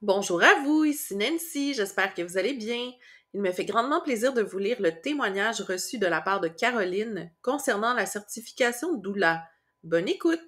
Bonjour à vous, ici Nancy, j'espère que vous allez bien. Il me fait grandement plaisir de vous lire le témoignage reçu de la part de Caroline concernant la certification doula. Bonne écoute!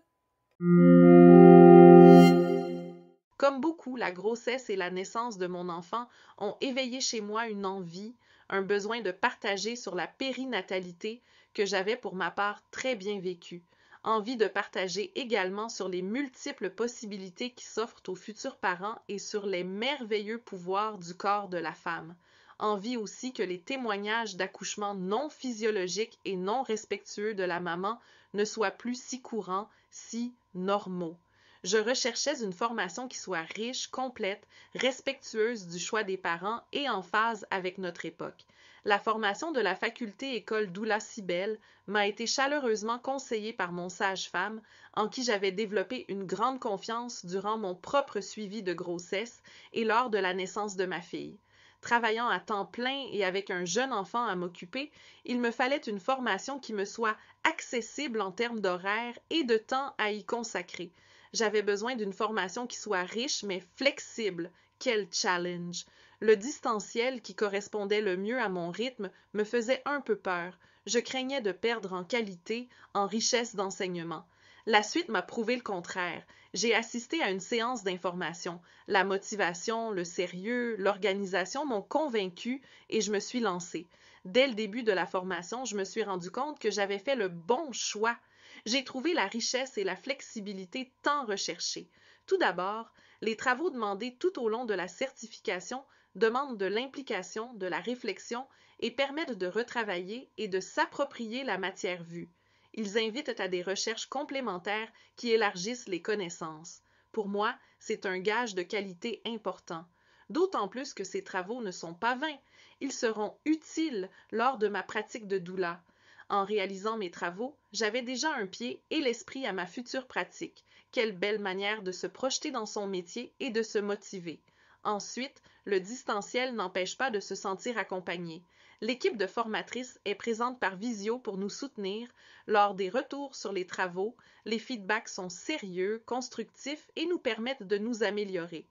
Comme beaucoup, la grossesse et la naissance de mon enfant ont éveillé chez moi une envie, un besoin de partager sur la périnatalité que j'avais pour ma part très bien vécu. Envie de partager également sur les multiples possibilités qui s'offrent aux futurs parents et sur les merveilleux pouvoirs du corps de la femme. Envie aussi que les témoignages d'accouchement non physiologiques et non respectueux de la maman ne soient plus si courants, si normaux. Je recherchais une formation qui soit riche, complète, respectueuse du choix des parents et en phase avec notre époque. La formation de la faculté école Doula Cybelle m'a été chaleureusement conseillée par mon sage-femme, en qui j'avais développé une grande confiance durant mon propre suivi de grossesse et lors de la naissance de ma fille. Travaillant à temps plein et avec un jeune enfant à m'occuper, il me fallait une formation qui me soit accessible en termes d'horaire et de temps à y consacrer. J'avais besoin d'une formation qui soit riche mais flexible. Quel challenge! Le distanciel qui correspondait le mieux à mon rythme me faisait un peu peur. Je craignais de perdre en qualité, en richesse d'enseignement. La suite m'a prouvé le contraire. J'ai assisté à une séance d'information. La motivation, le sérieux, l'organisation m'ont convaincue et je me suis lancée. Dès le début de la formation, je me suis rendu compte que j'avais fait le bon choix. J'ai trouvé la richesse et la flexibilité tant recherchées. Tout d'abord, les travaux demandés tout au long de la certification demandent de l'implication, de la réflexion et permettent de retravailler et de s'approprier la matière vue. Ils invitent à des recherches complémentaires qui élargissent les connaissances. Pour moi, c'est un gage de qualité important. D'autant plus que ces travaux ne sont pas vains. Ils seront utiles lors de ma pratique de doula. En réalisant mes travaux, j'avais déjà un pied et l'esprit à ma future pratique. Quelle belle manière de se projeter dans son métier et de se motiver. Ensuite, le distanciel n'empêche pas de se sentir accompagné. L'équipe de formatrices est présente par visio pour nous soutenir lors des retours sur les travaux. Les feedbacks sont sérieux, constructifs et nous permettent de nous améliorer.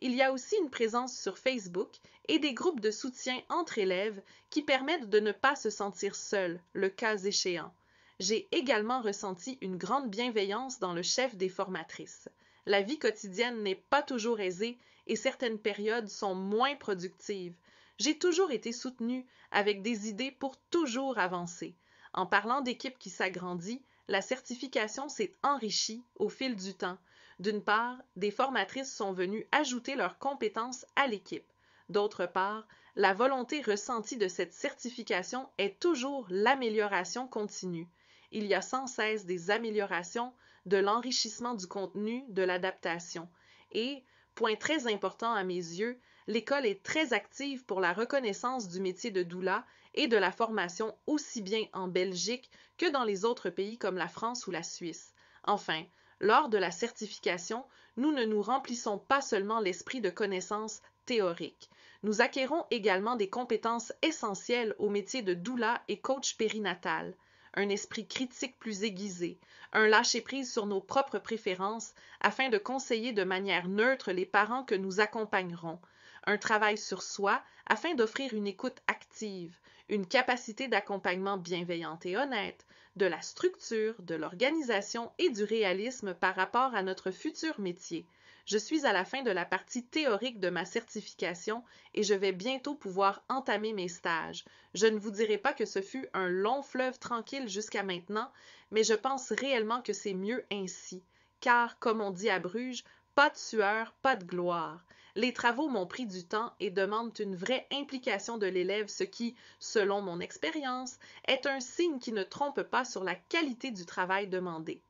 Il y a aussi une présence sur Facebook et des groupes de soutien entre élèves qui permettent de ne pas se sentir seul, le cas échéant. J'ai également ressenti une grande bienveillance dans le chef des formatrices. La vie quotidienne n'est pas toujours aisée et certaines périodes sont moins productives. J'ai toujours été soutenue avec des idées pour toujours avancer. En parlant d'équipe qui s'agrandit, la certification s'est enrichie au fil du temps. D'une part, des formatrices sont venues ajouter leurs compétences à l'équipe. D'autre part, la volonté ressentie de cette certification est toujours l'amélioration continue. Il y a sans cesse des améliorations, de l'enrichissement du contenu, de l'adaptation. Et, point très important à mes yeux, l'école est très active pour la reconnaissance du métier de doula et de la formation aussi bien en Belgique que dans les autres pays comme la France ou la Suisse. Enfin, lors de la certification, nous ne nous remplissons pas seulement l'esprit de connaissances théoriques. Nous acquérons également des compétences essentielles au métier de doula et coach périnatal. Un esprit critique plus aiguisé, un lâcher-prise sur nos propres préférences afin de conseiller de manière neutre les parents que nous accompagnerons, un travail sur soi afin d'offrir une écoute active, une capacité d'accompagnement bienveillante et honnête, de la structure, de l'organisation et du réalisme par rapport à notre futur métier. Je suis à la fin de la partie théorique de ma certification et je vais bientôt pouvoir entamer mes stages. Je ne vous dirai pas que ce fut un long fleuve tranquille jusqu'à maintenant, mais je pense réellement que c'est mieux ainsi. Car, comme on dit à Bruges, pas de sueur, pas de gloire. Les travaux m'ont pris du temps et demandent une vraie implication de l'élève, ce qui, selon mon expérience, est un signe qui ne trompe pas sur la qualité du travail demandé.